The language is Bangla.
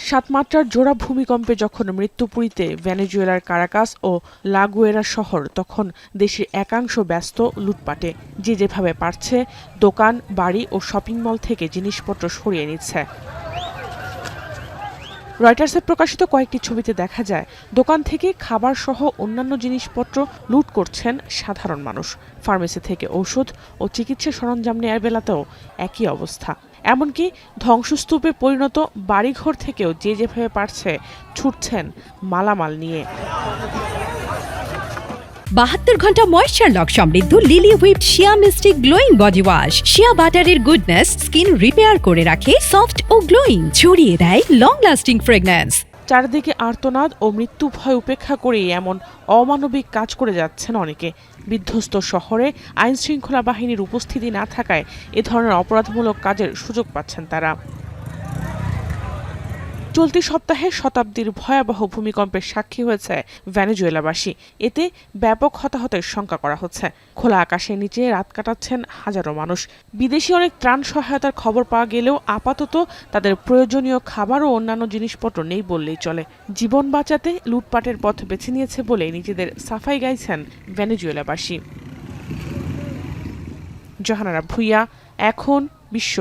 7 মাত্রার জোড়া ভূমিকম্পে যখন মৃত্যুপুরীতে ভেনেজুয়েলার কারাকাস ও লা গুয়েরা শহর, তখন দেশের একাংশ ব্যস্ত লুটপাটে। যে যেভাবে পারছে দোকান, বাড়ি ও শপিং মল থেকে জিনিসপত্র সরিয়ে নিচ্ছে। রয়টার্সে প্রকাশিত কয়েকটি ছবিতে দেখা যায় দোকান থেকে খাবার সহ অন্যান্য জিনিসপত্র লুট করছেন সাধারণ মানুষ। ফার্মেসি থেকে ঔষধ ও চিকিৎসা সরঞ্জাম নেয়ার বেলাতেও একই অবস্থা। এমনকি ধ্বংসস্তূপে পরিণত বাড়িঘর থেকেও যে যেভাবে পারছে ছুটছেন মালামাল নিয়ে। 72 ঘন্টা ময়েশ্চার লক সমৃদ্ধ লিলি হুইপড শিয়া মিস্টিক গ্লোয়িং বডি ওয়াশ। শিয়া বাটারের গুডনেস স্কিন রিপেয়ার করে রাখে সফট ও গ্লোয়িং, ছড়িয়ে দেয় লং লাস্টিং ফ্রেগন্যান্স। চারদিকে আর্তনাদ ও মৃত্যু ভয় উপেক্ষা করেই এমন অমানবিক কাজ করে যাচ্ছেন অনেকে। বিধ্বস্ত শহরে আইন শৃঙ্খলা বাহিনীর উপস্থিতি না থাকায় এ ধরনের অপরাধমূলক কাজের সুযোগ পাচ্ছেন তারা। চলতি সপ্তাহে শতাব্দীর ভয়াবহ ভূমিকম্পের সাক্ষী হয়েছে ভেনেজুয়েলাবাসী। এতে ব্যাপক হতাহতের শঙ্কা করা হচ্ছে। খোলা আকাশের নিচে রাত কাটাচ্ছেন হাজারো মানুষ। বিদেশি অনেক ত্রাণ সহায়তার খবর পাওয়া গেলেও আপাতত তাদের প্রয়োজনীয় খাবার ও অন্যান্য জিনিসপত্র নেই বললেই চলে। জীবন বাঁচাতে লুটপাটের পথ বেছে নিয়েছে বলে নিজেদের সাফাই গাইছেন ভেনেজুয়েলাবাসী। জাহানারা ভুইয়া, এখন বিশ্ব।